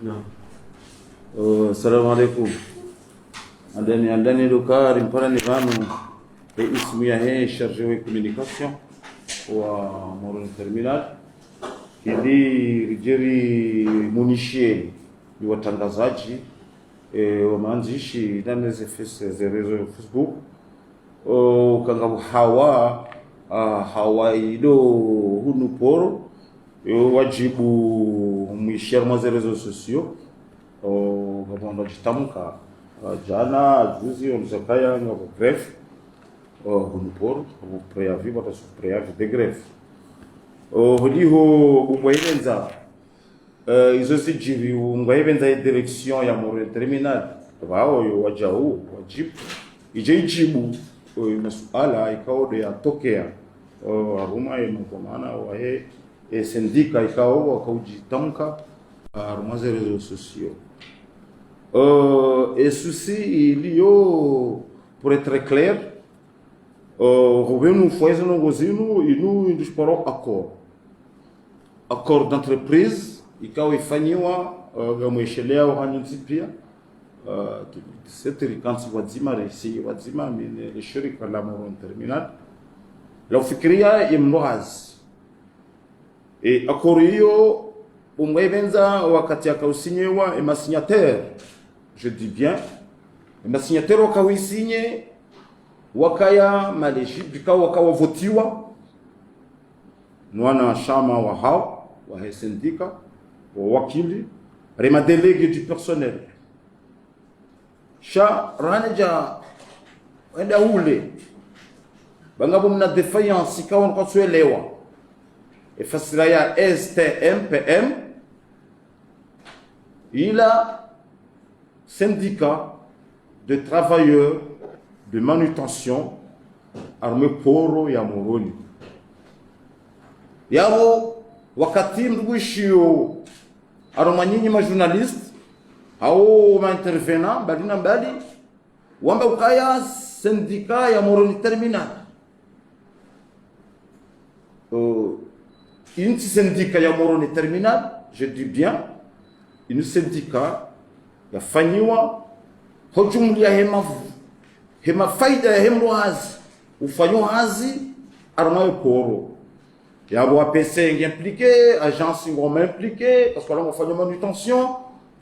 نعم. السلام عليكم. Andani Lukari mpana ni vanu ismu ya hei charge de communication wa Moroni Terminal ili rijeri munishie ni watangazaji wa maanzishi ndani za rezo Facebook kangabu hawa ido hunu poro wajibu mwishia mwa rezo sosio gabanda jitamuka jana juzi onzakaya ngabo greve hunuporo abo preavis bata su preavis de greve holiho umwebenza izo sijiri umwebenza direction ya Moroni Terminal bao yo wajau wajibu ijibu masuala ikaode ya tokea aruma kwa wa sindika ikao wakaujitamka aruma za réseaux sociaux. Et ceci lié pour être très clair, nous faisons nous disparons accord d'entreprise ikawa ifanywa gamweshelea uhanyuzipia setri kansi wazima resi wazima min shirika la Moroni Terminal la ufikiria imroaz et accord hiyo umwebenza wakati akausinyewa ema signataire. Je dis bien, les signataires wakawa signé wakaya maleji bika wakawa votiwa nwana chama wa hao wa syndicat wa wakili rema délégué du personnel sha ranaja wenda ule bangabo mna défaillance ikawa kwa suelewa efasira ya STMPM ila syndicat de travailleurs de manutention arme poro ya Moroni yao wakati mdugushio aromanyinyi ma journaliste au ma intervenant balina mbali wamba ukaya syndicat ya Moroni Terminal une syndicat ya Moroni Terminal, je dis bien une syndicat yafanyiwa hojumlia hema faida ya hemroazi ufanywa hazi armayo poro yabo APC impliqué agence ngoma impliqué parce que là on fait manutention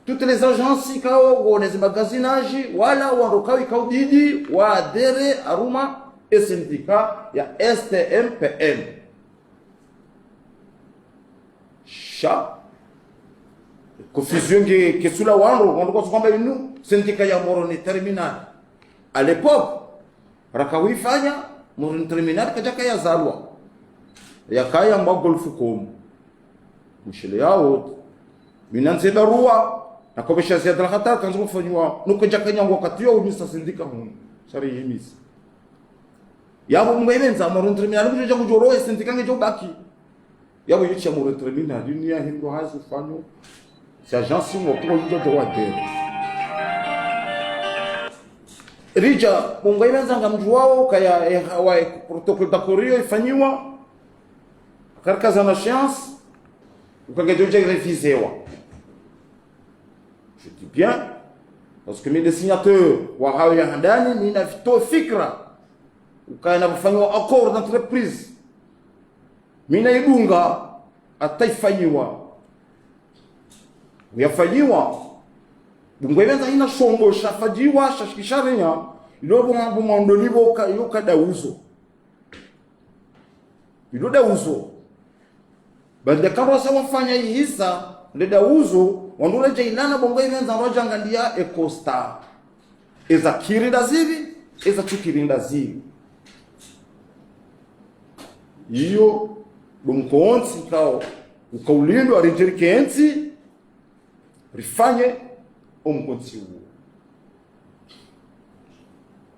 toutes les agences kao gonezi magazinage wala wandoka ikaudidi wa adere aruma et syndicat ya STMPM sha confusion que sula wando kwa kwamba inu syndicat ya Moroni Terminal à l'époque rakawifanya Moroni Terminal kajaka ya zalwa ya kaya mbagolfu komu mshile yao binanze barua na kobesha ziada hata kanzo kufanywa nuko jakanya wakati yo misa syndicat mu sari yimisi yabo mwebenza Moroni Terminal kuja kujoro syndicat ngejo baki yabo yicha Moroni Terminal dunia hindo hazi fanyo si agence ngo kwa yudo droit de rija mungaibenza ngamjuwao kaya hawa protocole d'akorio ifanywa karkaza na chance ukagejoja revisewa. Je dis bien parce que mes signateurs wa hawa ya handani ni na vito fikra ukaena kufanywa accord d'entreprise mina ibunga ataifanywa uyafanyiwa bungwebenza ina shombo shafajiwa shashikisharenya ilobo mambo mondolibo yoka dauzo ilo dauzo bande kama sawa fanya hisa le dauzo wandule jailana bungwebenza roja ngandia ecosta eza kirinda zivi eza tukirinda zivi iyo bunkonsi kao ukaulindo arijerikensi rifanye umkonsi huo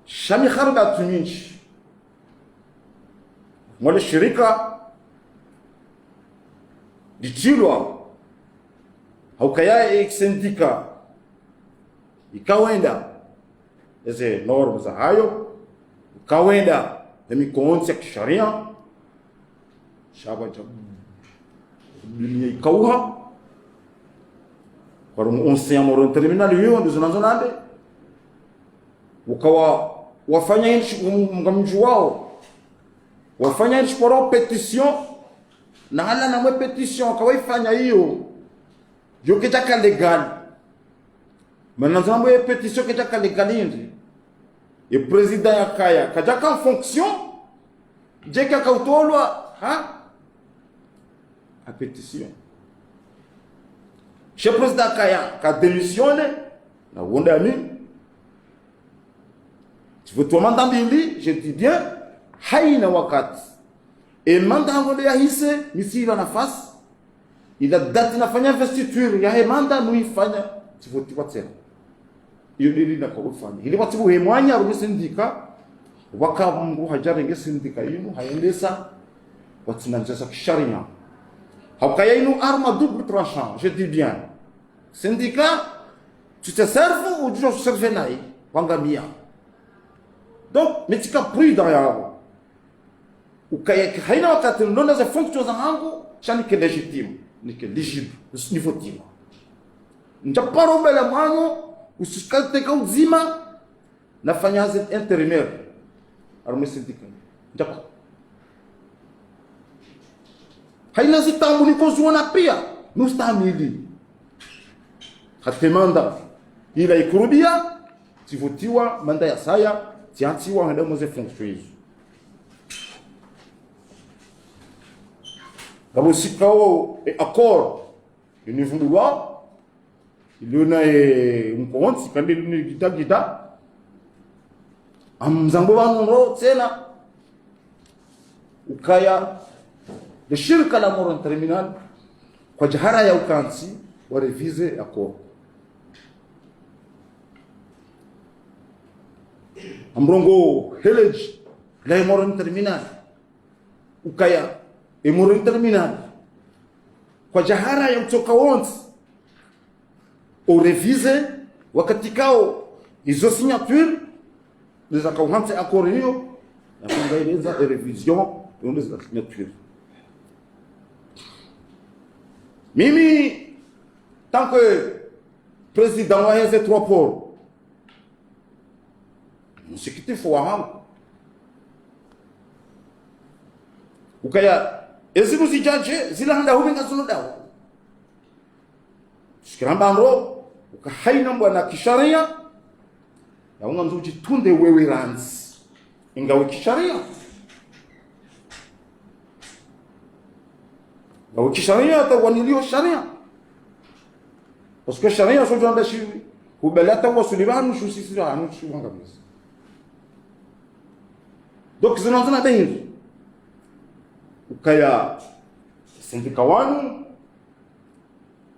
shami kharga tuminchi mwale shirika ditilwa haukaya syndicat ikawenda eze norma za hayo ikawenda mikonsi ya kisharia shaba dunia ikauha kwa onse amoro terminal hiyo ndio zinazonande ukawa wafanya nchi mgamju wao wafanya nchi kwa petition na hala na mwe petition kawaifanya hiyo yo kitaka legal manazambo ya petition kitaka legalindi e president ya kaya kajaka en fonction jeka kautolwa a petition chef president kaya ka démissionné na wonda ni tu veux toi mandambili je dis bien haina wakati e manda ngode ya hise misira nafasi ila dati nafanya investiture ya he manda nuifanya tu veux tu tena iyo nili na kufanya ili watu we mwanya rumisindika waka Mungu hajarenge sindika yinu haendesa watinanjasa kisharia hakaya inu arma double tranchant je dis bien syndicat tu te serves ou tu te serves nai wangamia donc metika prudent yao ukaya haina wakati ndona za fonction zangu chani ke legitime ni ke ligible niveau tima njaparo bela mwangu usikate ka uzima nafanya hazi intérimaire arme syndicat njapa haina zitambu ni kozuona pia nustamili hatemanda ila ikurubia tivutiwa manda ya saya tiantiwa hada moze fonction kabo sikao accord au niveau de loi il y en a un compte quand il gita amzambo wangu tena ukaya de shirika la moro terminal kwa jahara ya ukansi wa revise accord amrongo helej la moro terminal ukaya moro terminal kwa jahara ya kutoka wonsi au revise wakati kao hizo signature les accords accord hiyo na kuangalia revision ndio signature. Mimi tant que président wa hizo trois ports msikiti fuahamu ukaya ezibu zijaje zila handa hubenga zunudawa shikiramba ndo ukahaina mbwana kisharia ya unga mzuji tunde wewe ranzi ingawe kisharia na kisharia atawanilio sharia parce que sharia sojo anda shi hubalata wa sulibanu shu sisira anu shu wanga bis donc zinazana behin ukaya sindika wanu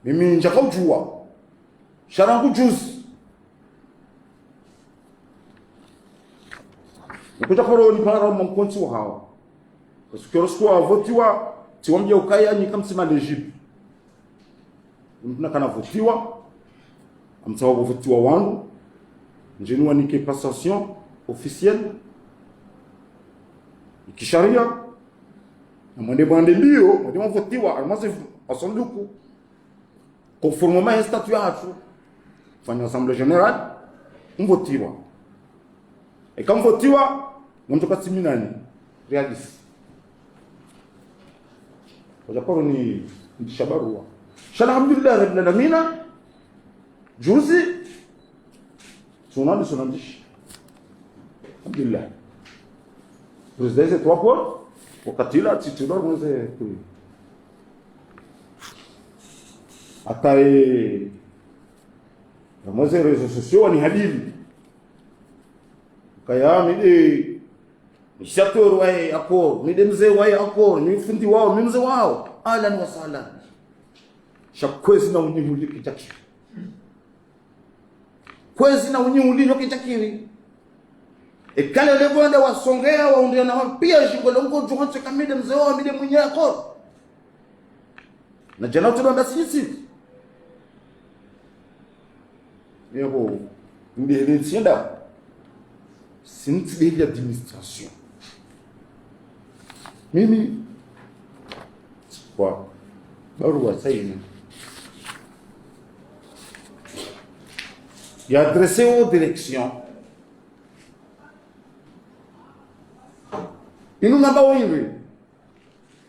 mimi njakujua sharangu juzi nikuja koroni para mkonti wa hawa parce que lorsqu'on votiwa tiwambia ukaya ni kama sima legible mtuna kana votiwa amtawa votiwa wangu njenua nike passation officielle ikisharia na mwende bande mbio mwende votiwa almasi asanduku conformément à un statut fanya assemblée générale votiwa et quand votiwa mtoka timinani réaliste wajaporo ni shabarua alhamdulillah rabbil alamin juzi sonandishi alhamdulillah président c'est trois points wakati la titulaire mweze atae mweze réseaux sociaux ni habibi kaya mide mshatori wae akor mide mzee wae akor ni fundi wao ni mzee wao ahlan wa sahlan shakwezi na unyuli kitakiri kwezi na unyuli kitakiri ekale le bonde wasongea waundia na pia shingolongo johanse kamide mzee wao mide mwenye akor na jana tunaomba sisi yebo ndiye nsienda sinti de administration mimi kwa barua saini et adressé aux directions. Inu namba wingi.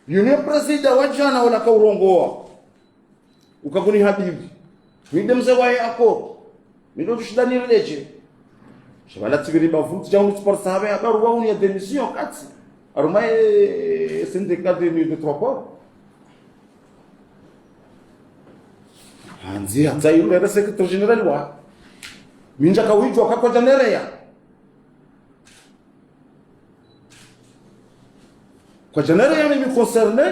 Yune presida wajana wala kaurongoa. Ukakuni habibi. Winde mzee wae ako. Mido tushidani leche. Shabala tigiri bavuti jangu sport sabe akaruwa uni ya démission kati. Arumae syndicat de transport. Anzi hata yule era secrétaire général wa. Minja kawijwa kwa janerea. Kwa janerea mimi concerné.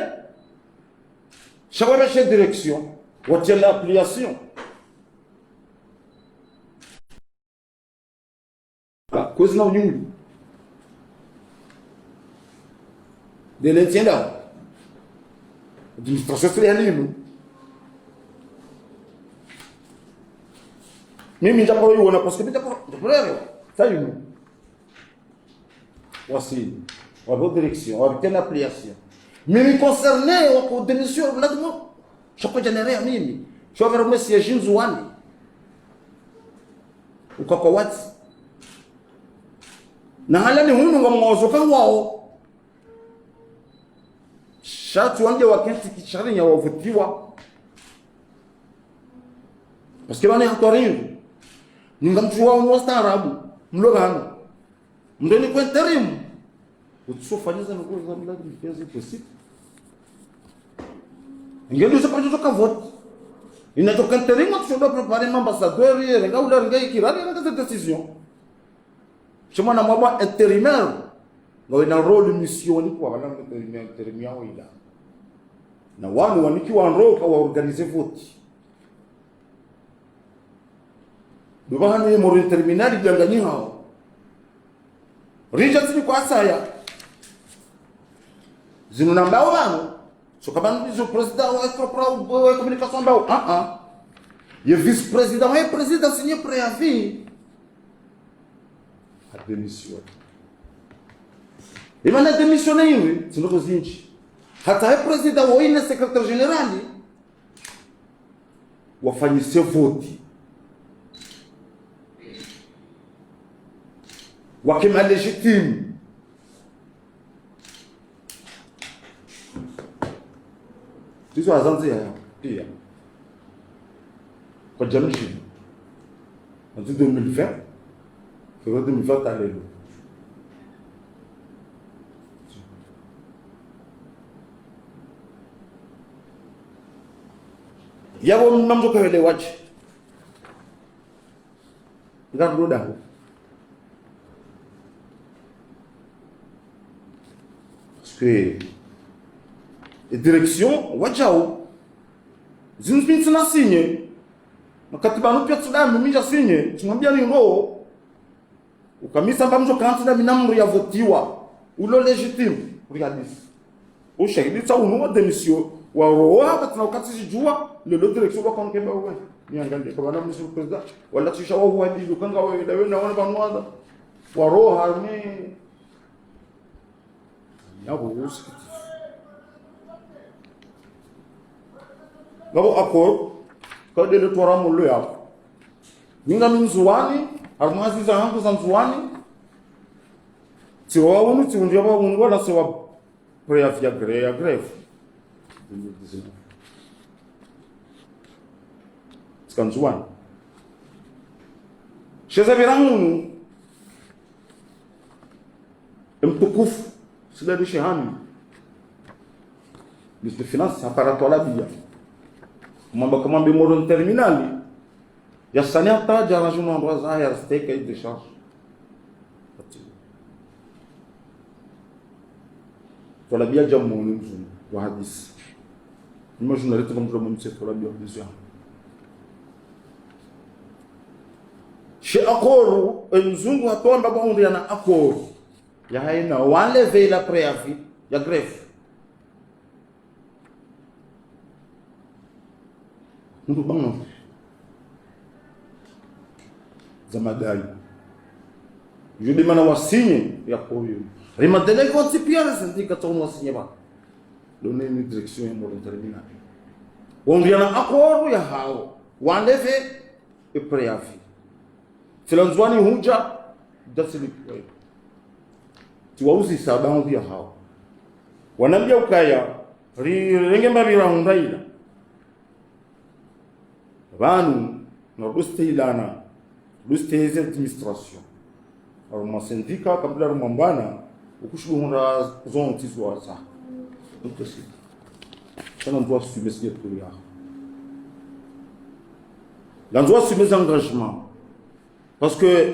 Chaque chef de direction. Watia l'application. Coisa não nenhum. De l'entien là. Administration c'est rien. Mimi japo yuona parce que japo leo. Ça y est. Voici. La bonne direction, avec une application. Mimi concerné au démission là de moi. Chaque général mimi. Je vais remettre si Jinzuani. Ukako what? Na hala ni hunu ngamozo kan wao. Shatu wanje wakati kichari ya wavutiwa. Parce que bana yatorinu. Ningamchua mwosta arabu. Mlogano. Mndoni kwa terimu. Utsofanyeza nguo za miladi mfezi possible. Ingeli usapata vote. Inatoka terimu tushoda préparer ambassadeur renga ula renga ikirani renga cette décision. Chama na mwaba intérimaire. Ngo ina role mission ni kwa wana intérimaire ila. Na wanu wanikiwa nroka wa organiser vote. Dubahani mo terminali janganyi hao. Rijatsi kwa saya. Zinu nambao wanu. So kabanu dizo president wa escroquerie communication mbao. Ye vice-président wa président signé préavis. A démission. Il m'a démissionné hivi, sino kuzinchi. Hata ye president wa ine secrétaire général wafanyise vote. Wakima légitime. Dizo azanzi ya pia. Kwa jamii. En 2020, février 2020 à l'élo. Yabo mamzo kwa wale wachi. Ngaro daho. Parce que les directions wajao zinpinsi na sinye makatiba no pia tsudamu mija sinye tumwambia ni ngo ukamisa mbamjo kanti na minamru ya votiwa ulo legitime regardez o shahidi tsa uno démission wa roa batna ukati jua le direction kwa konkemba wewe ni angalie kwa bana monsieur président wala tisha wao hadi dukanga wewe na wana banwaza wa roa harme yabo uski Gabo accord quand de l'étoile mon le a ninga minzuani armazi za hangu za nzuani tiwa unu tiundia ba unu wala sewa préavis ya grève 2019 skanzuani cheza virangu mtukufu sila de shehani ministre de finance aparato la bia Mamba kamambe moron terminali ya sanata jara juno androza ya stake et de charge tola bia jammo nzu wa hadis nimo journaliste comme je me sais tola bia besoin chez akoro nzungu atomba bonde yana akoro ya haina wale la préavis ya grève Ndu bangno zamadai je demande wa signe ya koyo rimadele ko tipiara sindika to no signe ba donner une direction en mode terminal on vient à accord ya hao wandeve et préavis Tilanzwani huja dasili kwa tiwauzi sababu ya hao wanambia ukaya renge mbabira hundaila vanu na ruste ilana ruste heze administration aruma sindika kabla rumambana ukushuhura zonti zwaza impossible ça on doit assumer ce qu'il y a on doit assumer ses engagements parce que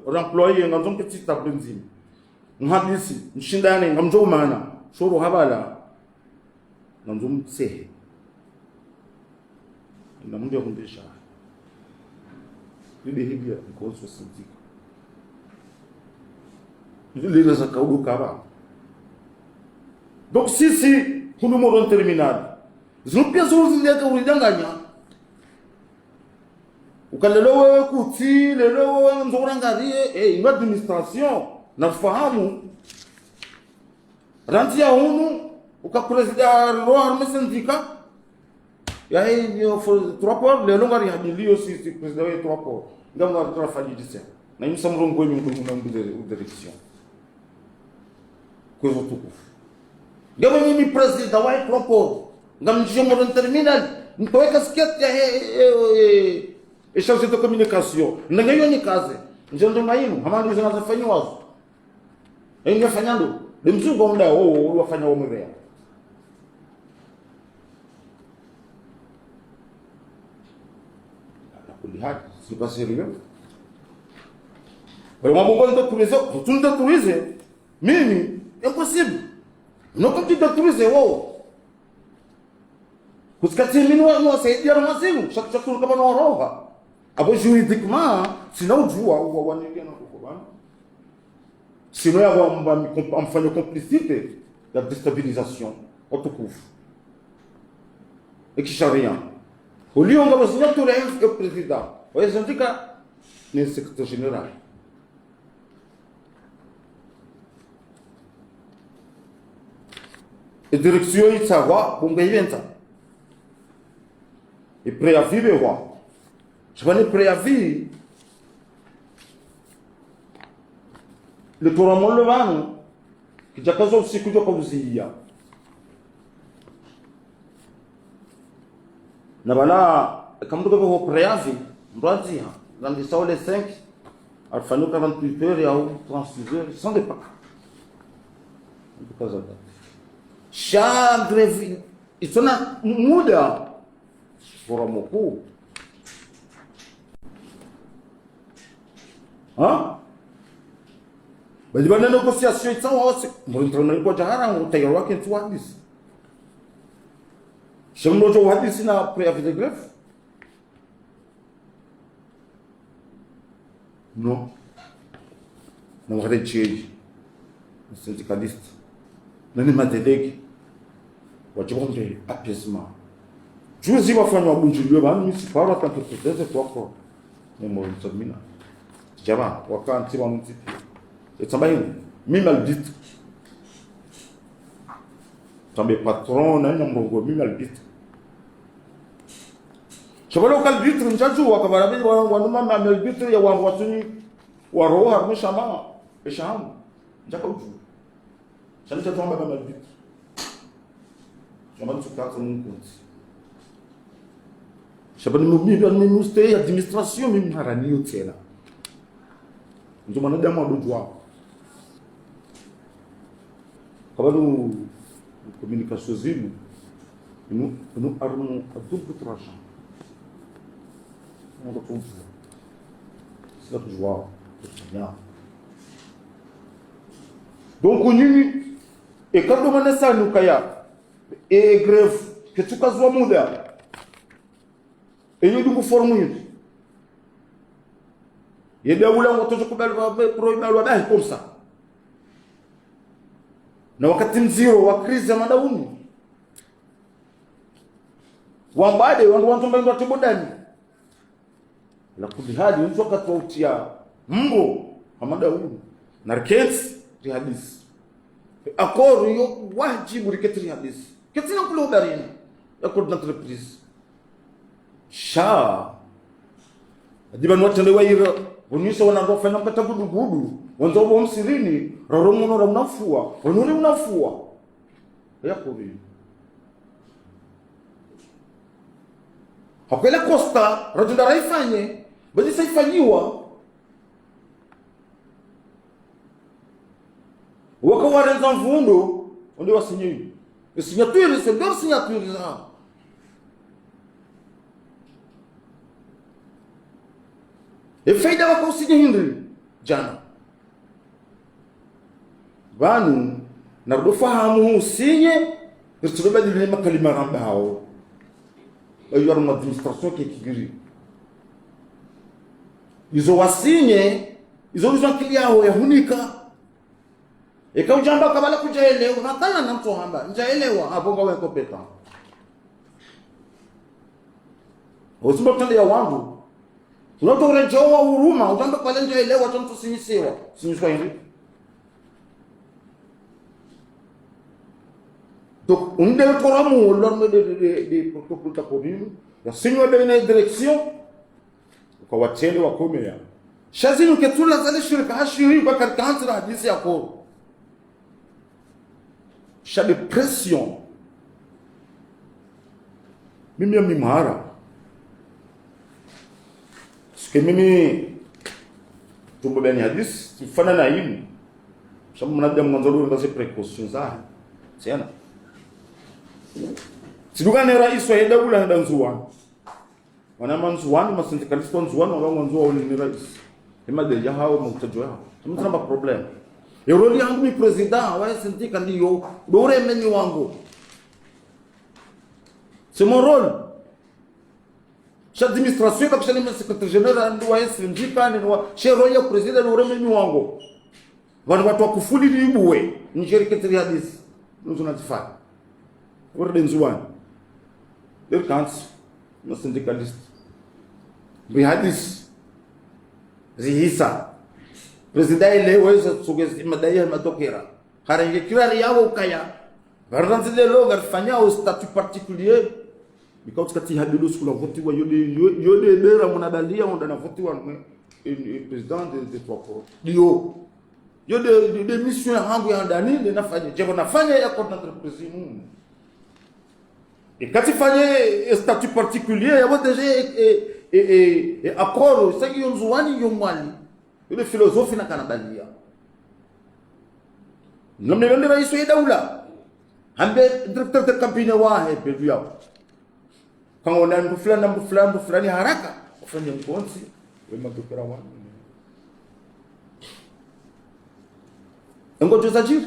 l'employeur ngamzo petit tabunzi mhadisi mshindane ngamzo maana shoro habala ngamzo mtsehe na mungu yakundisha ile hivyo mkozo sindika ile za kauduka ba donc sisi kuna modo terminal zilipia zote zileka ulidanganya ukalelo wewe kuti lelo wewe nzorangarie une administration na fahamu ranti ya unu ukapresida roa mesendika ya hiyo for 3 ports lelo ngari hadilio si presida wewe 3 ports ngam na trafalidise na imsamrongo mimi kuna direction kwa hivyo tukufu ngam mimi presida wa 3 ports ngam njemo terminal nitoweka skate ya échange de communication nangayo ni kazi njendo mainu hamani zinazofanywa wazo ingefanyando demzugo muda wafanya wamrea kulihadi sipasiriyo kwa mambo ndo tuweze kutunda tuweze mimi impossible non comme tu tuweze wao kusikati mimi wasaidia na mazimu chakuchakuru kama na roha abo juridiquement sinon ujua wanenge na kukubana sinon ya amfanya complicité la déstabilisation otukufu ikisharia ulionga basinyatu la président wazandika ni secrétaire général et direction itsawa bunga eventa et préavis le roi je vais le préavis le tourment le vano qui già caso si kujo kuzia na bala kama ndio kwa préavis mbanzia dans les salles 5 alfano 48 heures ou 36 heures sans départ kwa sababu greve itona muda pour moko bali bana négociation itawa wose mwentrona kwa jahara utayaro wake tu hadisi shemno jo hadisi na préavis de grève non não recheji syndicaliste nani madelege wajibonde apaisement juzi wafanya bunjiliwe bana misipara tanto peut-être toi quoi mais termina jama wakanti wa mtipi etambaini mimi albit tambe patron na mrongo mimi albit chabalo kalbit njaju wakabarabi wanuma albit ya wangwatuni waroha mshama esham njaka uju chanja tomba kama albit chama tukata mungu shabani mimi mustay administration mimi harani yotela ndio mwanadamu adojwa kabadu communication zimu nous armons à double tranchant on retrouve c'est la joie bien donc nini et quand on a ça nous kaya et grève que tu kazwa muda et nous formons yede ula ngoto kubali pro ibalwa bahi komsa na wakati mziro wa krizi ya madauni wambade wantu mbendo tibodani la kudihadi unzo katautia mbo amadauni narkets ri hadis akoro yo wajibu riketri hadis ketina kulo darina ya coordinateur prise sha Adiba watende waira unisha wanarofanya mpata gudu wanzo bo msirini raromo na unafua onore unafua yako hivi hakwela Costa rajunda raifanye bali saifanyiwa wakawarenza mvundo onde wasinyi signature c'est leur signature là. E faida wakausinye hindri jana banu nardo fahamu usinye irtubeba dile makalima rambao ayo arma administration ke kigiri izo wasinye izo uzakili yao ya hunika eka ujamba kabala kujaelewa natana na mtu hamba njaelewa hapo ngawe kopeta osimba tande ya wangu unato rejoa huruma utamba pale njaelewa tonto sinisiwa hivi donc unde koramu l'orme de protocole ta commune ya signal de une direction kwa watende wa komea shazinu ketula zale shirika hashiri kwa karkantra hadisi ya koro cha de pression mimi ya mimara sike mimi tumbo bani hadis tufana na hivi sababu mnadamu mwanzo ndio precautions za sana sidugane rais wa Daula na Nzuwani wana manzuwani masindikalista Nzuwani wao mwanzo wao ni rais kama deja hao mtajo yao tumtamba problem yoroli yangu ni president wa sindika ndio dore meni wangu c'est mon rôle chaque administration comme chaque secrétaire général ndio wa sindika ni wa shero ya president dore meni wangu watu wakufuli ni buwe ni shirikati ya hadisi tunazifanya orde Nzuwani der kans no syndicalist bi hadis zihisa president ile weza sugesti madai matokera harange kirari yao ukaya garanti de lo garfanya au statut particulier because kati hadilu skula voti wa yode dera munabalia onda na voti wa president de trois corps dio yode de mission yangu ya ndani ninafanya je nafanya ya coordinateur president kati fanye statut particulier ya wote et accord saki Nzuwani yomwali ile filosofi na kanabalia namne rais wa Daula hambe directeur de campagne wahe pedu yao kama wana mbu fulani haraka ufanye mkonzi wema dokera wao ngojo zajiri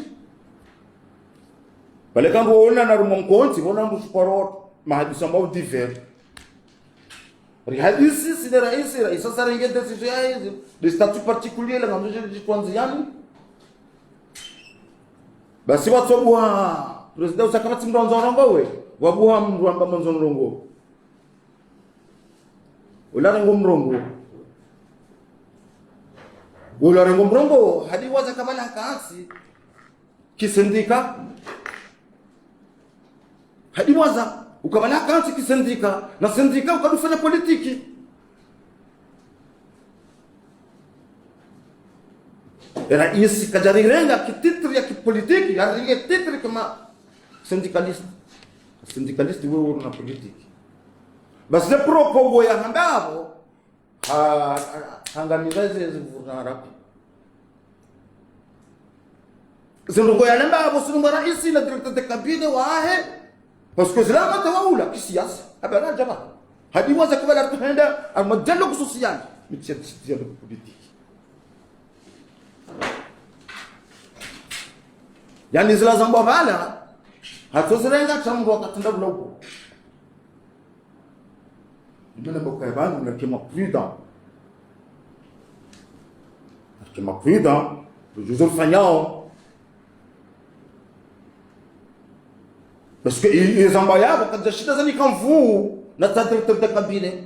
pale kama unaona na rumo mkonzi unaona mbu sport mahadisi ambao divers hadisi si rais sasa ringe decision ya de statut particulier la ngamjo de kwanziani basi watu wa president usakabati ndo nzorongo we wabuha mndu amba nzorongo ularengo mrongo hadi waza kabala kaasi kisindika hadi waza ukabala kaasi kisindika na sindika ukadufanya politiki rais kajarirenga kititri ya kipolitiki yaringe titri kama syndicaliste wewe una politiki basi le propogo ya handavo hangamizaze zivurara zindugo ya lembavo sununga rais na directeur de cabinet wahe parce que zilama tawaula kisiasa abana jaba hadi waza kabla tuhenda almajalo kususiyan mitiyatiya politiki yani zila zamba bala hatozirenga chambo wakatenda bulo ndine boka bangu na kema prudent le jour fanyao parce que ils embayabo kadja shida zani kamvu na directeur de cabinet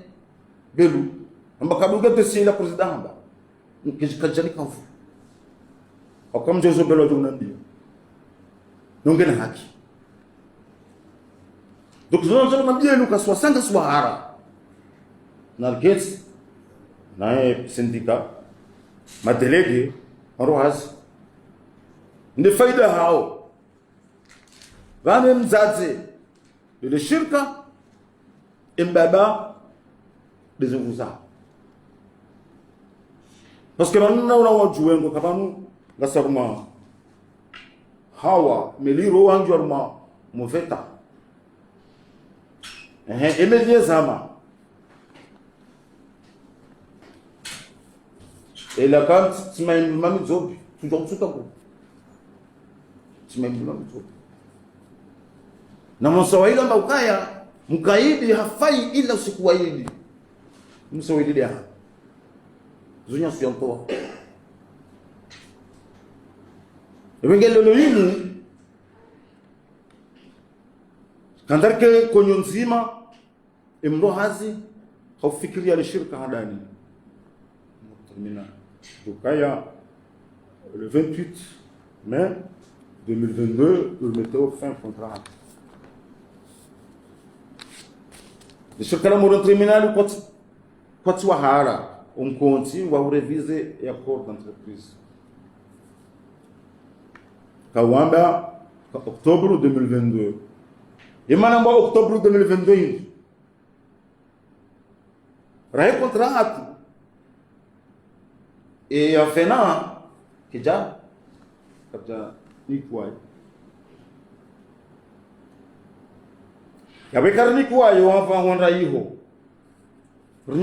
belu ambakaduga dossier la president hamba nkijikajani kamvu akam jozo belo junandi nongena haki donc zonzo mabie luka swasanga swahara nargets naye sindika madelege rohas ndi faida hao vane mzazi ile shirka imbaba dizunguza parce que manuna una wajuengo kabanu ngasaruma hawa meliro wanju aruma muveta emelie zama et la quand timaim mami zobi toujours tutako timaim mami zobi na msawahili amba ukaya mkaidi hafai ila usiku wa Idi msawahili dia zunya siyontoa wengelo hili kandarke konyo nzima imro hazi haufikiria ile shirka hadani termina ukaya le 28 mai 2022 le météo fin contrat de shirka la moro terminal kwa wahara konti wa revise ya accord d'entreprise kawamba octobre 2022 imana mwa octobre 2022 rahe contrat e afena kija kabja nikwai yabe karni kwayo hapa honda hiho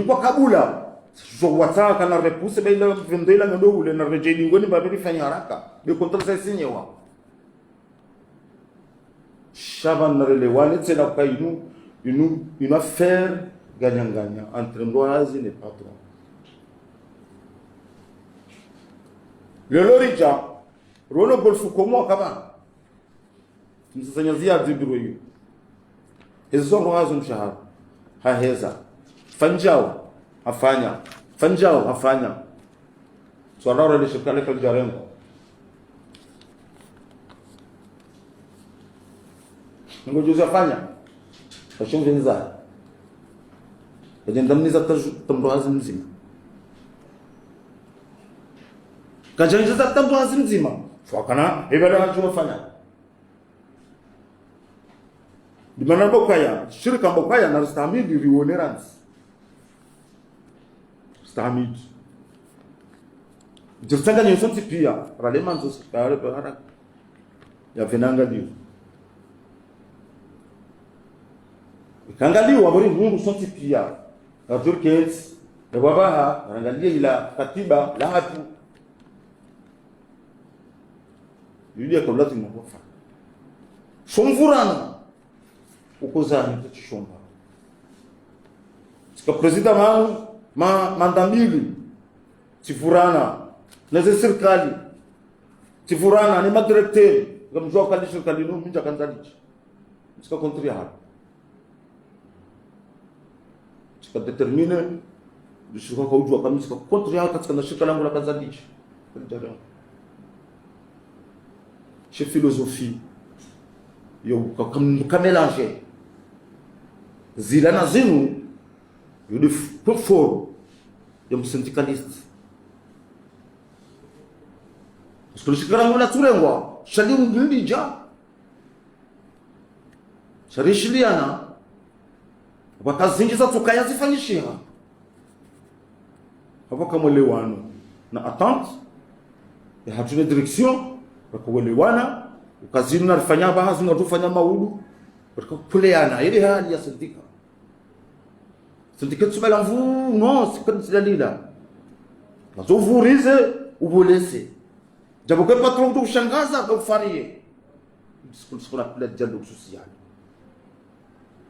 kwa kabula so wataka na repuse bila vendela ndo ule na rejeni ngoni babiri fanya haraka de contrat sa sinyewa shaban na relewani tena kwa une affaire gagnant-gagnant entre Mrohazi et patron. Le lorija rono golfu komo kama msanyazia dibiro hiyo hizo Mrohazi mshahara haheza fanjao afanya fanjao afanya swala ile shirika lake jarengo ngojuzi afanya ashimvenza ndamniza tamrohazi mzima kajanjiza tamrohazi mzima fakana ibada anachofanya dimana bokaya shirika bokaya na stamidi rionerance stamid jirtanga nyosonti pia ralemanzo sikare para ya venanga dio kangaliwa bori mungu sonti pia na turkets na babaha angalia ila katiba la hatu yule akolati mwafa somvurana ukozani tuchishomba sika president mandambili tifurana na serikali tifurana ni madirecteur ngamjua kali serikali no minja kanzalichi sika kontri hapa sika determine dishika kwa ujua kama sika kontri hapa katika shirika langu la kanzalichi chez philosophie yo kamelange zilana zinu yo de fort yo syndicaliste parce que le shirika langu la tulengwa shali ngilija shali shiliana wakazingiza tukaya zifanyishia hapo kama lewano na attente ya hatuna direction wakaelewana ukazini na rifanya baadhi na tufanya maudu wakakuleana ile hali ya sindika tsubala mvu no sikadalila mazovurize ubolese japo kwa patron ndo kushangaza kwa farie sikuna kula dialogue social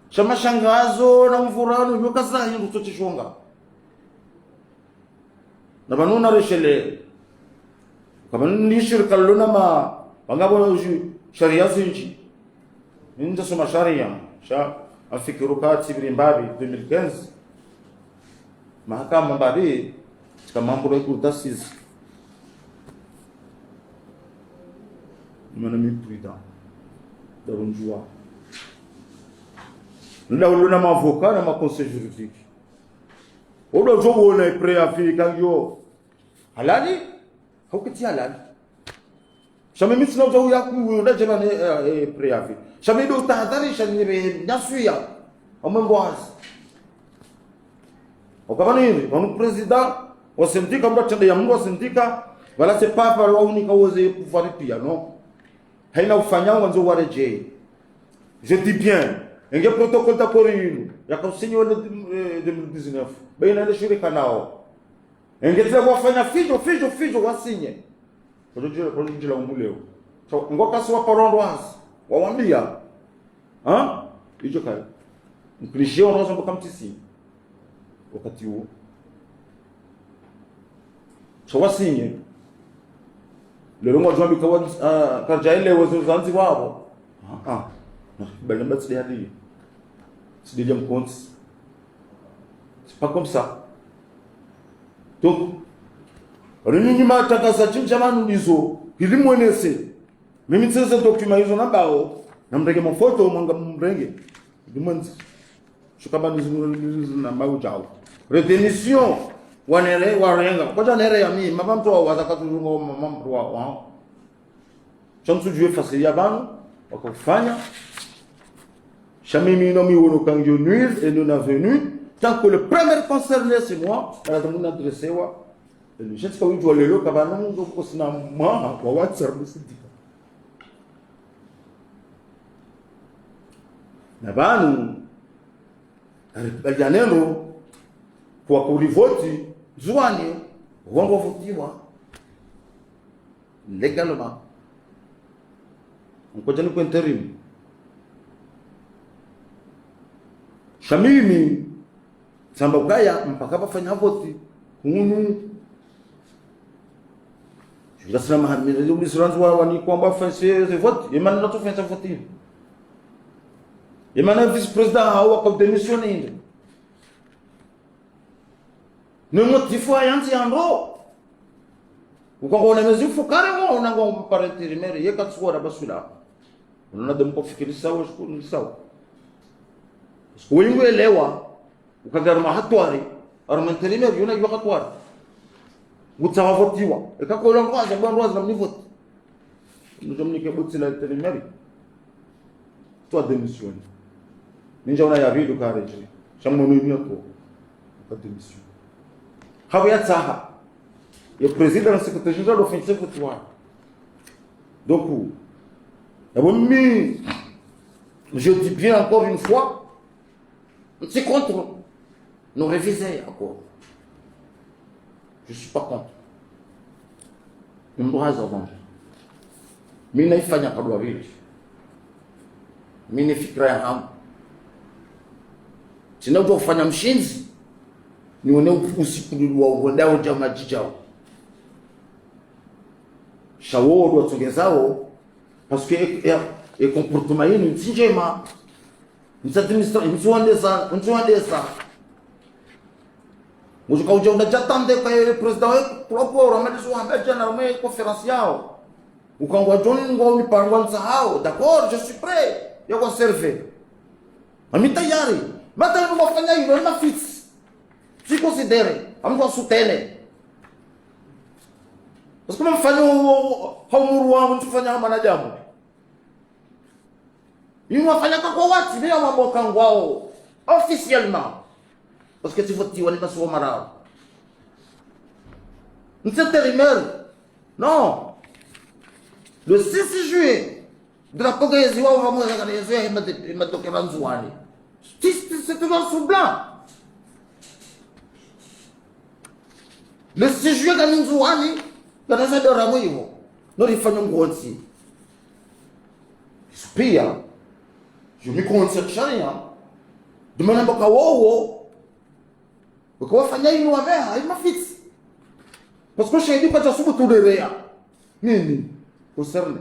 chama shangazo na mvurano yokaza hindu tochishonga na banuna reshele kama ni shirika lona ma wangabo sharia zinji ninja soma sharia sha afikiru kati birimbabi 2015 mahakama mbabi kama mambo ya kurtasis mana miprida darunjua nda ulona ma avocat na ma conseil juridique odo jogo na préavis kangyo halali haukati halali shame mitsina uzo yaku na jema ne préavis shame do tahadhari shame nyasuya amemboaz okabani wanu president wasimtika mba tende ya Mungu wasimtika wala se papa wa unika woze pouvoir pia non haina ufanya wanzo wareje je dis bien nge protocole ta korinu ya konsinyo de 2019 baina ile shirika nao nge tsa wafanya fijo wasinye project umbuleo so ngoka swa parondo hasi wawambia hicho kai mkrishio unazo mkamtisi wakati huo so wasinye lero ngojwa bikawa karjaile wazo zanzi wao belle mettre derrière c'est déjà mon compte c'est pas comme ça donc renini matangaza chinjamanu ndizo ilimwenese mimi tsese document hizo nambao namrege mafoto mwanga mrenge dimanzi shukabani zimu nambao jao retention wanere warenga koja nere ya mimi mama mtu wazakatuzungo mama mtu wao chansu jue fasili abanu wakafanya Chamimi nomi wono kangyo nuire et non avenu tant que le premier concerné c'est moi la demande adressée wa le chef ka wijo lelo kabana ngo kosina ma wa WhatsApp sidika na banu alijaneno kwa kurivoti zwani wango votiwa légalement on continue ko interim Shamimi samba ukaya mpaka bafanya voti hunu justement mahamiri ulisranzu wani kwamba fanye vote imana na tofanya vote imana vice president hawa kwa démissionner inde ne motifu ayanti ando ukongona mezifu kare mo unango parenti rimere yekatsura basula unana demko fikiri sawa shukuru sawa wengi elewa ukagarma hatwari armenterime yuna yu hatwari gutawavotiwa ekakola ngwaza bwanwaza namni vote ndomni ke butsila terimeri to démission ninja una ya vidu kareje chamunu nyako ka démission habya tsaha le président secrétaire général offensif votoire donc je dis bien encore une fois c'est contre nous réviser encore. Je suis pas contre. Nous devons avancer. Mais il faut faire quoi vite. Mais il faut faire un. Sinon tu vas faire un mchinzi. Ni on est aussi pour le droit au ndao jama jijao. Shawo doit tongezao parce que et comportement yenu ntinjema. Mtuandesa Mujuka ujaunda jatande kwa president proporo amedizo ambeja na ume conférence yao ukangwa joni ngo ni parwa nsahao d'accord je suis prêt ya conserver ami tayari mata ngo mafanya hivyo na fits si considere amko sutene parce que mfanya haumuru wangu tufanya manajamu ils vont faire quoi watu ndio maboka ngwao officiellement parce que tu votes wali na soma mara intérimaire non le 6 juillet drapeau gezi wao vamwe kana yezo imetokea nzuani c'est toujours sous blanc le 6 juillet kana nzuani kana sasa ramu hivyo ndio ifanye ngonzi pia je me concerne chania de mana boka wowo ukawafanya hivi wameha imafiti parce que shahidi kwa tasubu tuderea nini concerne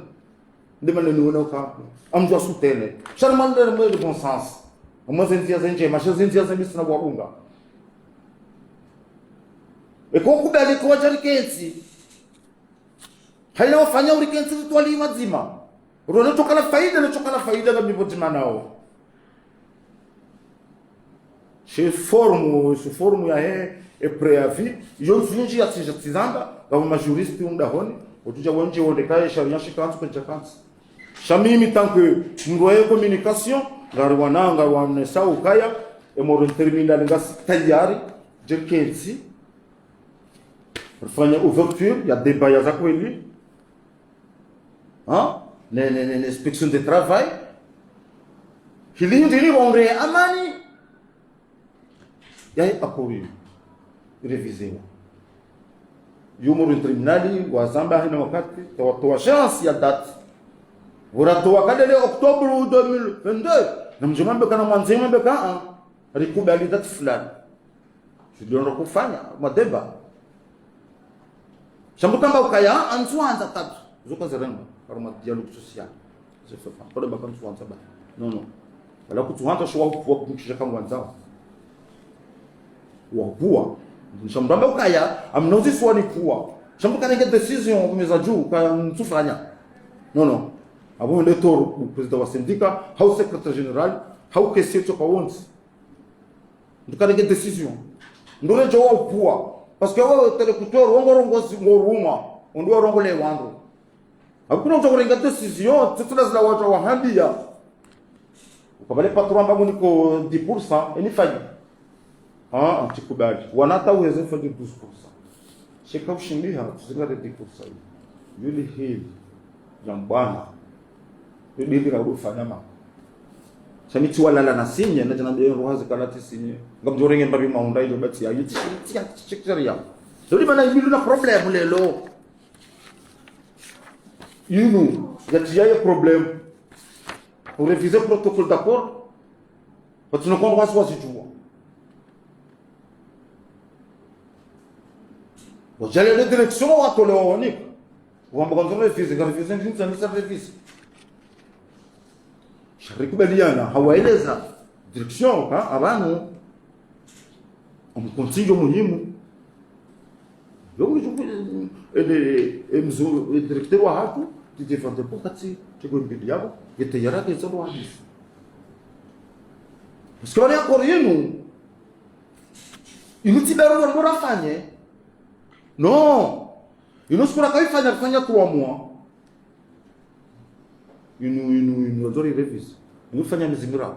de mana niona ka amjwa sutene charmande de bon sens amma zentia zenje ma zentia zembisi na bwabunga eko kubali kwa jarikenti haina wafanya urikenti twali mazima Rona tokana faida kami botima nao. Se formu ya e préavis yo nsunji ya tizanga kama juriste undahoni otuja wonje wondekaye sharia shikantu kwa chakantu shamimi tanke mroye communication ngari wananga wanesa ukaya e moro terminal ngasi tayari jekensi fanya ouverture ya débat ya zakweli ne inspection de travail hilindi ni onre amani yai apuri reviser yumo tribunali wa zamba hina wakati tawatoa chance ya date voratoa kadele octobre 2022 na mjomba kana mwanzema beka alikubali date fulani ndio kufanya madeba shambukamba ukaya anzuanza tatu zoka zeremba para dialogue social je fais pas pour bakan anzuanza ba non wala kutuanza shwa kwa kumkisha kama wanzao wabua shambukamba ukaya amnozi swali kuwa shambukana nge decision meza juu kaya mtufanya non abo le toro o presidente wa syndicat au secrétaire général au caissier to kawonzi ndukana nge decision ndore jo wabua parce que wao telekutor wongorongozi ngoruma ndio rongole wangu hakuna mtu kurenga decision tutula zila watu wa hambia ukabale patron bangu niko 10% enifanye antikubali wanata uweze fanya 12% shika ushimbiha tuzingare 10% yule hili jambwana yule bila kufanya ma samiti walala na sinye na jana ndio rohazi kalati sinye ngamjorenge mbabi maunda ile bati ya yiti chikcharia ndio bana ibilu na problem lelo yunu gatia problem pour réviser protocole d'accord parce que nous comprends ce jour bon j'allais la direction à tout le on est on va prendre réviser une ça révise sharikubaliana hawaeleza direction abantu umkonsinjo muhimu yo ele directeur wa hatu tijefante pokati tego mbili yabo yete yarake zalo hadisi parce que wale akorinu inuti bero ngora fanye non inuskura kaifanya 3 mois inu odori revise inufanya mizingira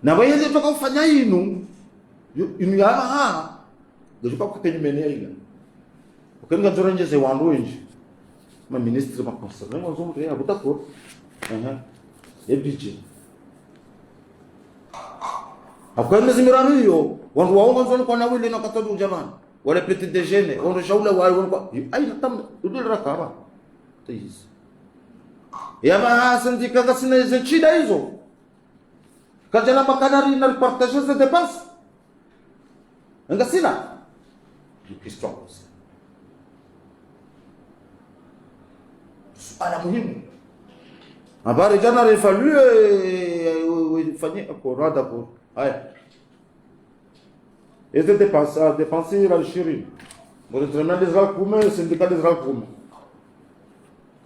na bayeze toka kufanya inu yama ndio kwa kutegemea ile ukenga zorenje ze wandu wengi ma ministre ma conseiller ma zomo ya butako ebije akwa mizingira hiyo wandu waongo nzoni kwa na wile na katadu jamani wale petit déjeuner on shaula wale kwa ai natam udul rakaba tayis yama sindika kasina hizo shida hizo kajana makanari na partage za dépenses ngasina question ala muhimu habari jana revalue fanye korada pour haya eze dépenser la Algérie pour le traitement des alcools syndicat des alcools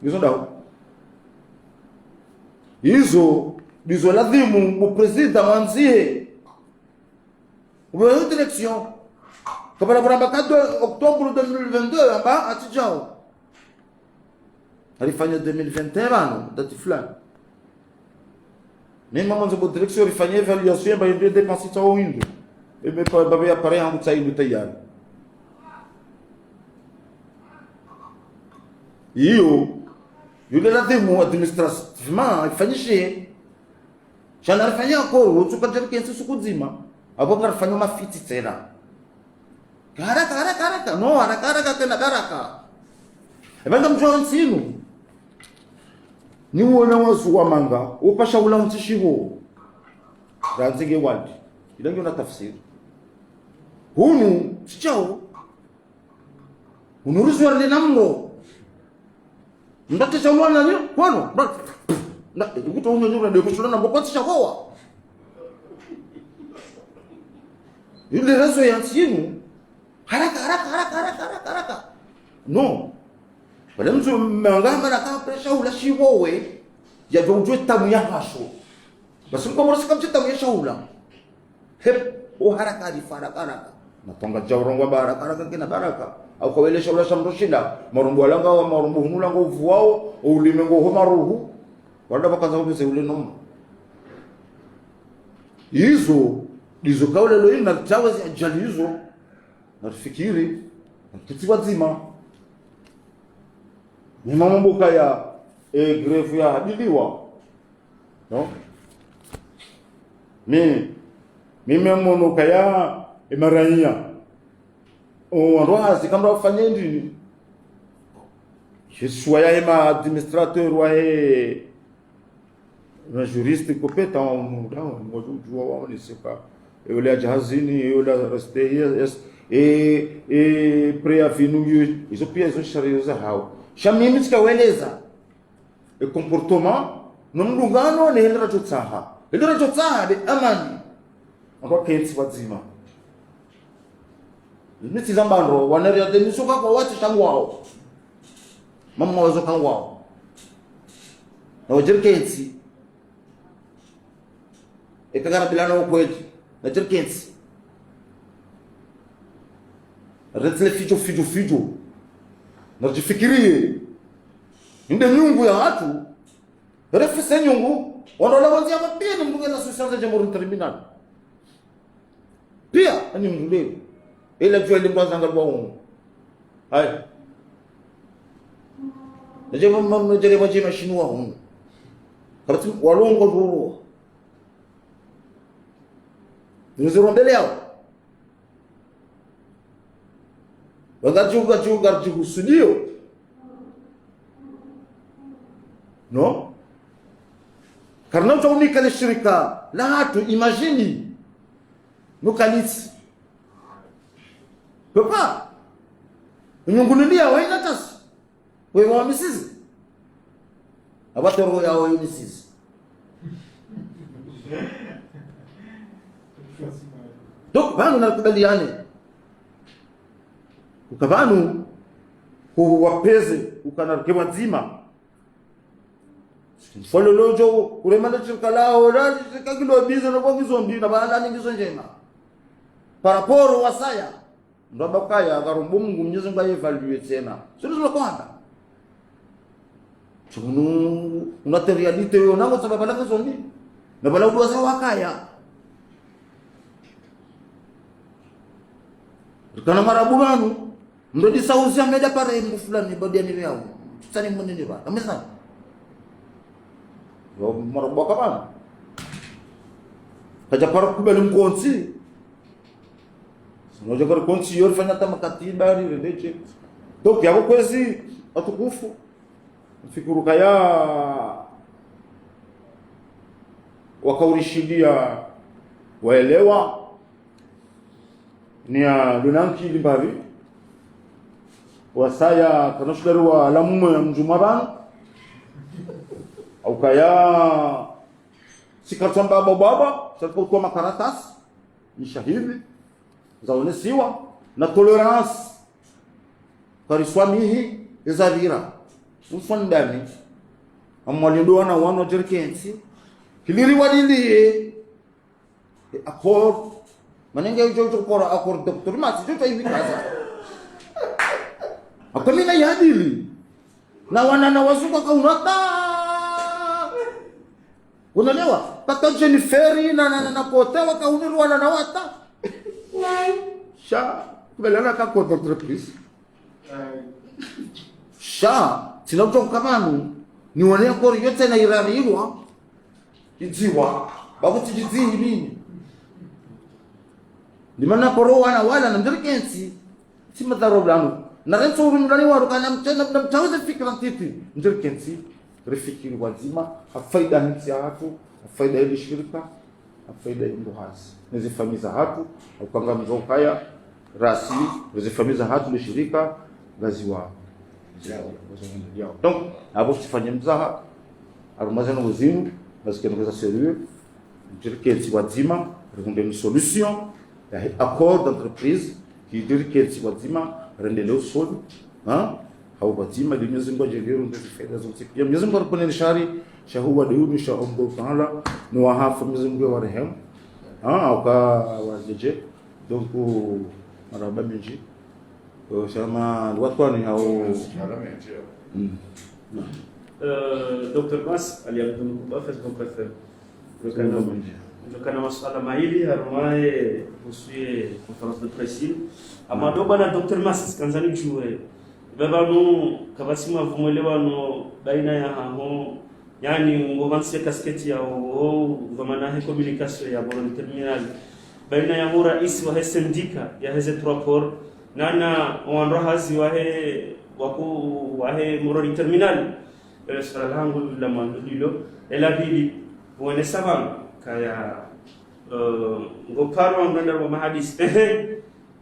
hizo ndao hizo lazima mu president mwanzie uwe direction kabla baramba 4 octobre 2022 amba atijao alifanya 2021 bana date fulani même mwanzo bo direction alifanya evaluation ba ndio dépenses za window ebe pa baba appareil hangu tsaibu tayari hiyo yule lazima administrativement ifanyishe shana alifanya kwa tukajaribu kensi sukuzima hapo ngarafanya mafiti tena haraka no haraka tena haraka ebanga mjonsinu ni uona wasu wa manga upasha ula mtishivo ranzige wadi ilangi una tafsiri hunu chichao unuruzu wale namro ndate cha mwana nyo kwano na ukuto unyo nyura ndio kushona na mbokoti cha kwa yule rezo ya nsinu haraka no wale mtu mangamba na kama presha ula shiwowe ya ujue tamu ya hasho basi kwa mrasa kama tamu ya shaula hep haraka haraka natonga jaurongo baraka kina baraka au kawelesha ula shamroshinda marumbu alanga wa marumbu hunula ngo uvuao ulimengo ho maruhu wanda bakaanza kubise ule nomo hizo kaule leo na tawazi ajali hizo na fikiri kitu wazima ni mambo kaya grefu ya hadiliwa no mimi mmono kaya imarania wandoazi kama ufanye ndini Yesu ya ma administrateur wa un juriste compétent on ne sait pas yule jahazini yule reste et préavinu hizo pia hizo sharia za hao shamimi tukaweleza e comportement no mlungano ne hindra tutsaha de amani ndo kensi wazima niti zambaro wanaria de misuka kwa watu shangwao mama wazo kangwao na wajerkensi ekagara bilano kweti na jerkensi retle fijo na jifikirie inde nyungu ya watu refuse nyungu wanaola wanzia pia ni mdunga na social za jamhuri terminal pia ni mdunga ile jua ile mwanza ngalwa huko hai nje mama jere maji mashinua huko kabisa walongo duro nizuru mbele yao wagajuga sudio no karna utaumika le shirika la hatu imagine nukalisi papa unyungulia wewe natas wewe wa misizi abatoro yao misizi donc banu nakubaliane ukabanu kuwapeze ukanarikwa nzima fololojo kuremana chirkalao rali kakilo bizo no bogizo mbina bala ningizo njema paraporo wasaya ndo bakaya garumbu Mungu Mwenyezi Mungu ayevalue tena sio ndio kwamba tunu una realite yo nango sababu la kuzombi na bala udwa sawa kaya kana marabulanu ndo disauzi ameda pare mbu fulani bodiani yao tsani munene ba amesa yo marabu kama kaja para kubali mkonsi noja kwa konsi yor fanya tamakatiba ri ndeche donc yabo kwezi atukufu fikuru kaya wakaurishidia waelewa ni lunanki limbavi wasaya kanoshdarwa alamu ya mjumaran au kaya sikatamba baba sapo kwa makaratas ni shahidi zaonesiwa na tolerance kariswamihi ezavira ufandani amwalindo na wano jerkensi kiliri wadili accord manenge ujo pora accord doctor mati joto hivi kaza akamina yadili na wana wazuka kaunata unalewa pata Jennifer na potewa kaunirwa na wata sha kubelana ka kwa entreprise sha sinakutoka kabanu ni wane kwa yote na irarirwa ijiwa babu tijizi nini limana koroa na wala na mjerkensi si madharo blanu na renso urundani waru kana mtana mtaweza fikra titi mjerkensi rifikiri wazima hafaida hinsi hatu hafaida ile shirika hafaida ndo hasi nizifamiza hatu ukangamiza ukaya rasmi nizifamiza hatu ile shirika gaziwa yao donc hapo tufanye mzaha arumazana wazimu nasikia ngoza sérieux mjerkensi wazima rende une solution ya accord d'entreprise qui dirkensi wazima rende leo sodi au wazima de Mwenyezi Mungu ajelero ndio faida zote pia Mwenyezi Mungu arupone shari shahuwa deuni insha Allah taala ni wahafu Mwenyezi Mungu wa rehemu uka wajeje donc maraba mingi sama watu ni hao Dr. Mas aliamtunu kubafa kwa kutokana masuala mawili harumaye husuye conference de presse amadoba na Dr. Mas kanzani juwe babanu kabasima vumwelewano baina ya hao yani ngovanse kasketi ya vamana he communication ya boron terminal baina ya rais wa sendika ya heze transport nana wanrohazi wa he waku wa he boron terminal sala langu la mandilo ela bili wone savan kaya ngoparo nganda wa mahadis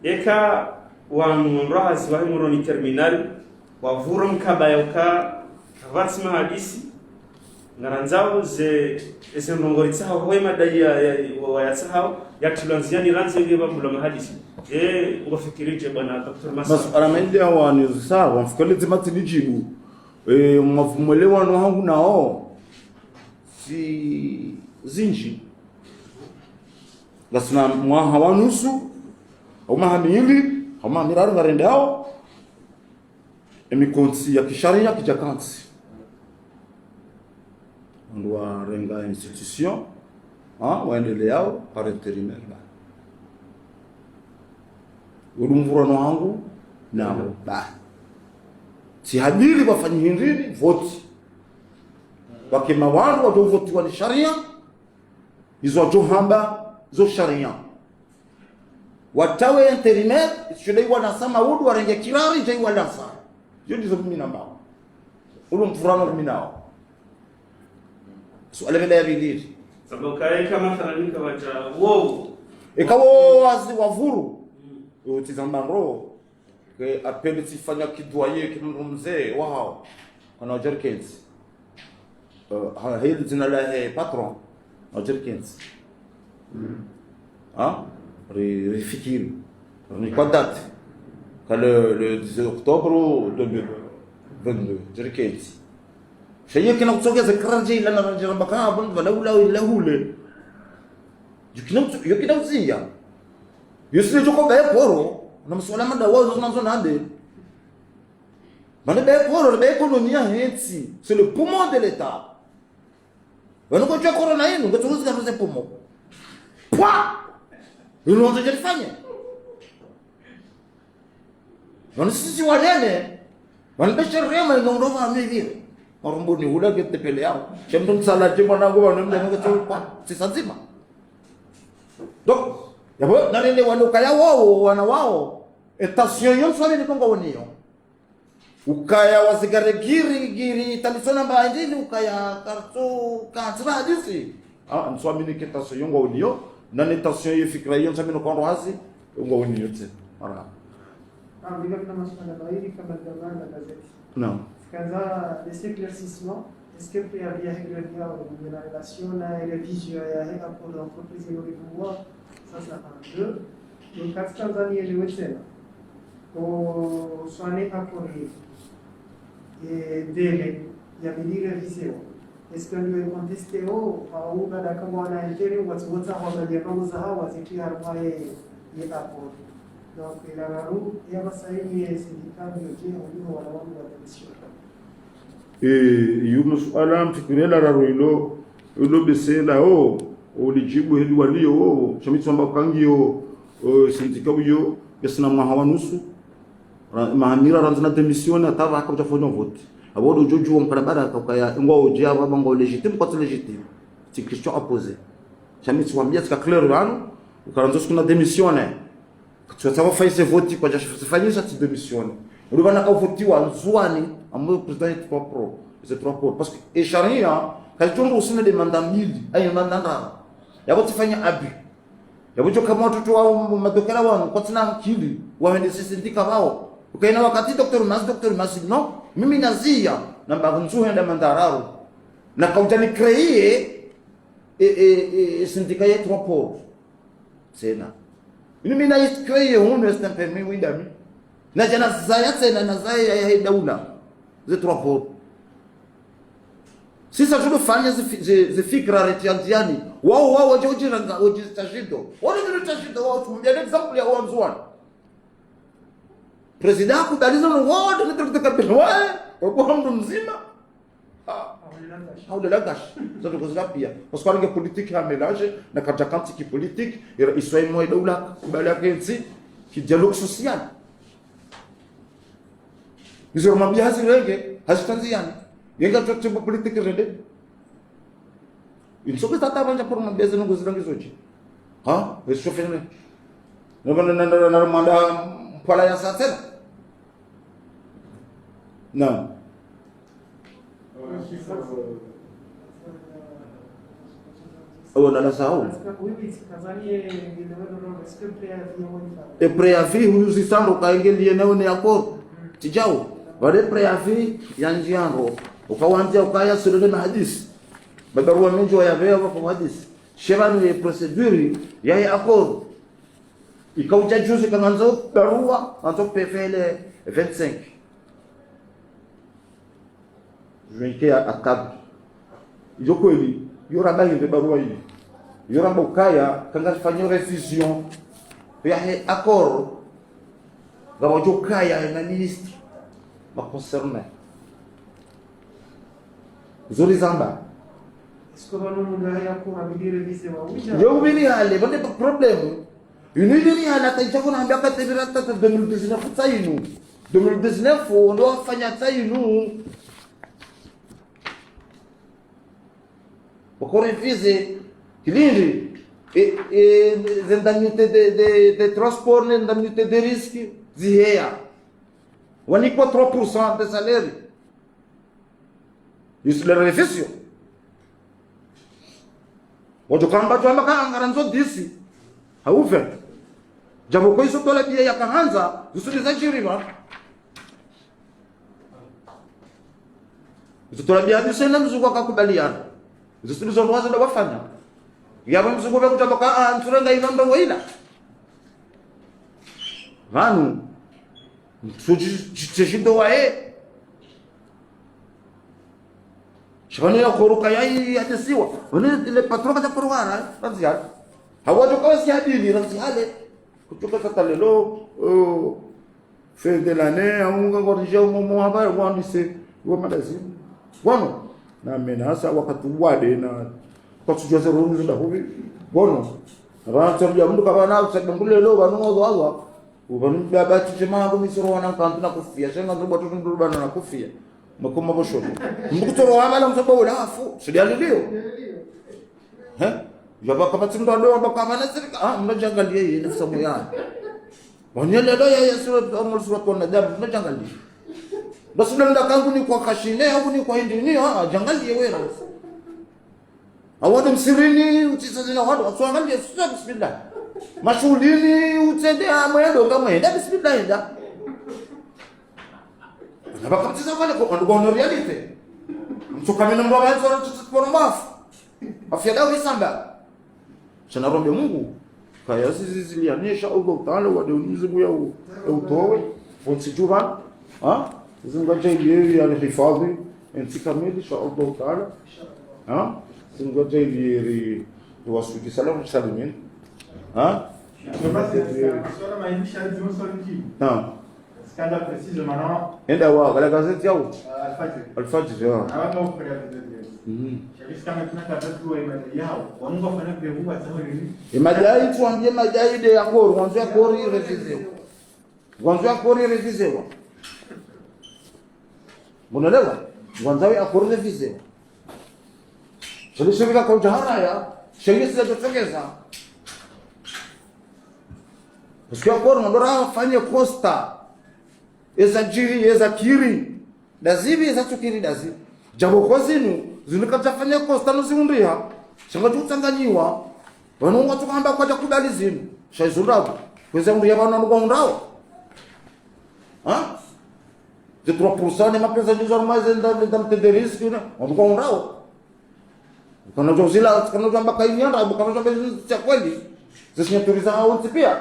eka wanrohazi wa he boron terminal wa vurum kabayoka vatsima hadisi ngaranzao ze esemrongoritsa ho madai ya tsahao yaktulanziani ranze ngeba mula mahadisi ngofikirije bwana Dr. Masa masuala mengi hawa ni sawa mfikole zimati nijibu mwelewano wangu nao si zinji lasina mwaha wanusu au mahamili au mamiraro ngarendao emikonsi ya kisharia kijakansi ndwa renga institution waendeleao par intérimaire urumvurano wangu nao si hadili wafanye hindini voti wakema wangu wadovotiwa ni sharia hizo wajohamba zo sharia watawe intérimaire shulei wanasama wudu warenge kirari jai walasa hiyo ndizo mimi nambao urumvurano mimi nao suala bila yabidiri sababu kaeka mathalani kawaja wow ikawo wazi wavuru utizambaro ke apeli sifanya kidwaye kindu mzee wao kana jerkens hili zina la patron na jerkens rifikiri ni kwa date le 10 octobre 2022 jerkens شيء كنا kusogeza karanje ila na rajamba kana bunda laula ila hule yukina uzia yusile joko be poro na masuala mada wao tunazo nande bana be poro be economia hensi c'est le poumon de l'état wana kwa corona hii ngoturuzi kama ze poumon pwa unaanza kufanya wana sisi wanene wana besherema ngomrova mimi Marumbuni hula kete pele yao. Chemdum salati mwanangu wanemle ngochopa sisazima. Donc yabo nalele wanukaya wao wana wao etation yonsale ni kongo woniyo. Ukaya wasigare giri talisona mbandini ukaya karto katsira hadisi. Nswamini ketation yongo woniyo na netation yefikira yonsame no kondo hasi ngo woniyo tse. Mara. Bila kuna masuala baadhi kama zamani na gazeti. Non. Des éclaircissements, est-ce que peut y avoir de la relation et la vision pour l'entreprise et le pouvoir? Ça, c'est un deux. Donc, quand Tanzanie est le Wetsen, au soigner à Corée et délai, il y avait des révisions. Est-ce que nous avons contesté ou on a comment on a été ou what's on a dit comment ça va c'est qui a envoyé les rapports. Donc, il a la roue et à ça il y a syndicat de qui on dit on va avoir une mission. Yumsuala mfikiria raro ilo besela ulijibu hili walio chamitwamba kangio sindika uyo besina mwahawa nusu mahamira ranzana demisione atava akabuta fonyo vote abodo jojo mkarabara akaya ngo ojia baba ngo legitime kwa legitime c'est question à poser chamitwambia tika clair wanu ukaanza kuna demisione tutsawa faise vote kwa jafanyisha ti demisione ulibana ka votiwa nzuani ambayo president kwa pro c'est trop pro parce que et sharia kajongo usine de mandamili ay mandanga yabo tifanya abi yabo kama watoto wao madokera wao kwa tena akili waende sisindika wao ukaina wakati Dr. Mas no mimi nazia na bagunzu henda mandararo na kautani créer sindika yetu trop sena mimi na créer on est un permis windami na jana zaya tena na zaya ya daula ze trop sisa tunafanya zifikra retiantiani wao wajojiranga ojitashido wale ndio tashido wao tumjane example ya wao mzwani president kubaliza no wao ndio tutakabili wao kwa mtu mzima au de la gâche ça de cause pia parce que la politique a mélange na katakanti ki politique iswai moyo doula kubali akenzi ki dialogue social hizo mabia hazirenge hazitanziani yenga tutembo politique rende insoka tata banja por mabia zino gozirangi zoji ha eso fene na manda pala ya satena não. Oh, na saúde. E préavis usando kaingelie nao ni acordo. Tijao. Wale préavis yanjiano. Ukawanzia ukaya sura na hadisi. Babarua menjo ya veo kwa hadisi. Shebanu ya procedure ya acordo. Ikauja juzi kananzo barua anto PFL 25. Juinke akab. Yoko eli, yora bali de barua hii. Yora mbokaya kanga fanya revision ya accord. Gawa jokaya na ministre ma concerné. Zuri zamba. Est-ce que nous avons encore à dire réviser wa uja? Yo bili hale, bande problème. Une idée hala tajabu na ambia katibira tata 2019 tsainu. 2019 ndo afanya tsainu. Pour refuser Kilindi et les indemnités de transport, les indemnités de risque, zihea. On y quoi 3% de salaire. Isso le refusio. Wajokamba jamba kaangaranzo disi. Hauve. Jambo kwa hizo tola pia yakaanza, zisuliza shirima. Zitola pia disi na mzuko akakubaliana. Zisulizo ndoazo ndo wafanya. Yaba mzuko bya kutoka nturanga inamba waila. Vanu. Tshindo wae. Shikani ya khoruka yai atesiwa. Wale ile patroka ta porwara, ranzial. Hawajo kwa si hadili ranziale. Kutoka sasa lelo fin de l'année aunga ngorija umo habari wandise wa madazi. Wano na menasa wakati wade na kwa tujaza rungu nda hubi bono rancho ya mtu kabana usabangule lo banongo wawa ubanu baba tujema ko misoro wana kantu na kufia senga ndoba tundu bana na kufia makoma bosho mkutoro wala msabo la afu sidiali leo yaba kama tindo ndo baka mana sirika mnajangalia yeye nafsa moyani wanyele lo ya sura amul sura kwa nadam mnajangalia basi ndio kangu ni kwa kashine au ni kwa hindi jangalia wewe awadu msirini utisazina watu wasuangalie sura bismillah mashulini utende amwendo kama enda bismillah enda na baka mtisa wale kwa reality mtukamina mbo banzo tutapona mafu afya dawa isamba sana rombe Mungu kaya sisi zilianisha au Taala wa Mungu ya utowe unsijura zingoja ile ya hifadhi entikamilisha insha Allah Taala zingoja ile tuwasuki salamu salimin Só mais Michel de um só aqui. Esse cara precisa, mas não. Ainda wa kala gazeti yao Al-Fajr. ya Agora não foi a vida. Eles kama tunataka tuwe imani yao. Wanunga fanya pevu ataho nini? imadai tuambie madai de yakoro mwanzo yakoro revizewa mwanzo yakoro revizewa unaelewa mwanzo yakoro revizewa sisi bila kujahara ya sheria zinazotokeza Usikia kwa ndora afanye costa ezajiri ezakiri dazibi ezatukiri dazibi jabo kozinu zinikatafanya costa noziundia shanga tutsanganyiwa vanonga tukamba kwa kubali zinu shaizundapo kweza undia bana ngo undao de 3% de mapesa de normais da mtederis kuna ngo undao kana jozila kana jamba kainianda kana jamba cha kweli sisi turiza au pia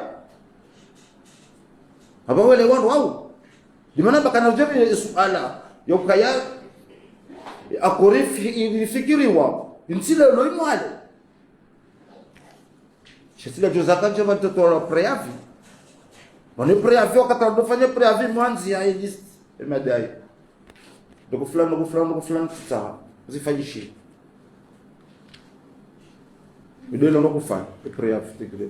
haba wale watu wao dimana bakana jebi suala yokaya akorifi ilifikiriwa insile loimwale shetila jozaka jova totola preavi wani preavi wakati wanafanya preavi mwanzi ya list madai ndugu fulani tsaha zifanyishi bidelo ndo kufanya preavi tigre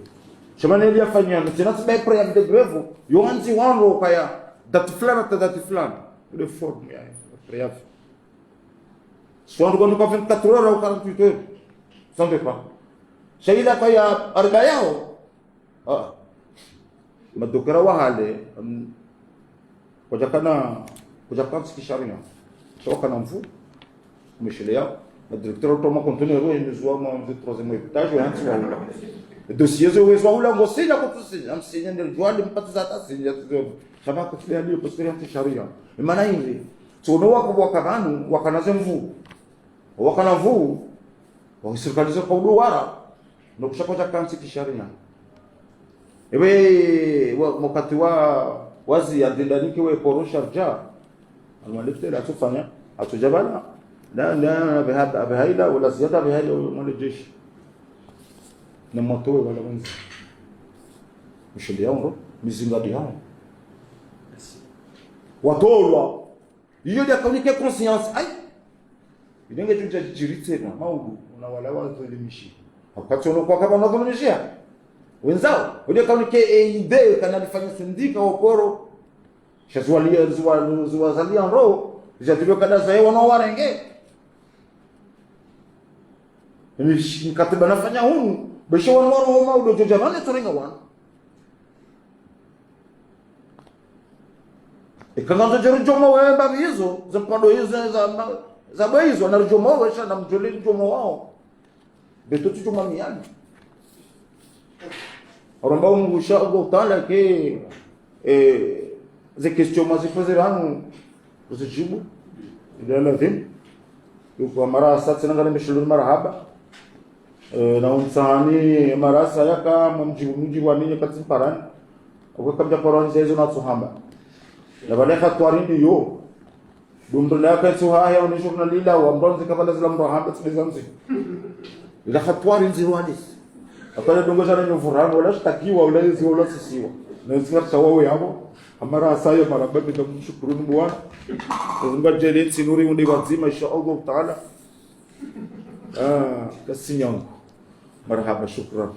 shamani ile yafanya tena tsibai preavi de greve yoanzi wano kaya dati fulani ile form ya preavi swando quando kwa 24 horas au 48 heures sans dépend shaida kwa ya arba yao madokera wa hale kujakana sikisharia shoka na mfu umeshelea na directeur toma conteneur wa mzwa mwa 3e étage wa hansi wa dossier zo wezo ula ngosenya kutusi amsinya ndio jwali mpatiza tasinya tuzo shaba kufikia ndio posterior sharia maana hivi tuno wako wakabanu wakanaze mvu wakanavu wakiserikaliza kwa uduwara ndo kushakocha kansi kisharia ewe wakati wa wazi adindaniki we porosha ja alwalifte atufanya atujabana na behaida wala ziyada behaida wala jeshi na moto wala wenzi mshindi yao mizingadi yao watolwa hiyo ndio kaunike conscience ai idenge tunja jiritse na maudu una wala wazoelimishi wakati unakuwa kama unazoelimishia wenzao ndio kaunike idee kana lifanya sindika oporo shazwalia zalia roho jatibio kada zae wanawarenge ni katiba nafanya hunu besho wanwaro maudu jojamane turenga wana ikanganza jerujomo wewe babi hizo zampando hizo za baizo na rujomo washa na mjoli rujomo wao beto tujuma miani oramba Mungu insha Allah taala ke ze question mas fazerano usijibu ndio lazim yuko mara sasa ngana mishulul marhaba na unsani mara sayaka mji wa nini katimparani ukakabja koroni zezo na tsuhamba na baleka twarindi yo dumdula ka tsuhaya unishukna lila wa mbonzi kabala zila mrohamba tsilizamzi ila khatwari nzirwadis akala dongo sana nyovurano wala shtakiwa wala hizi wala sisiwa na zikata wawe hapo amara asayo marabbi tamshukuruni bwana tunga jeli sinuri undi wazima insha Allah taala kasinyang marhaba shukran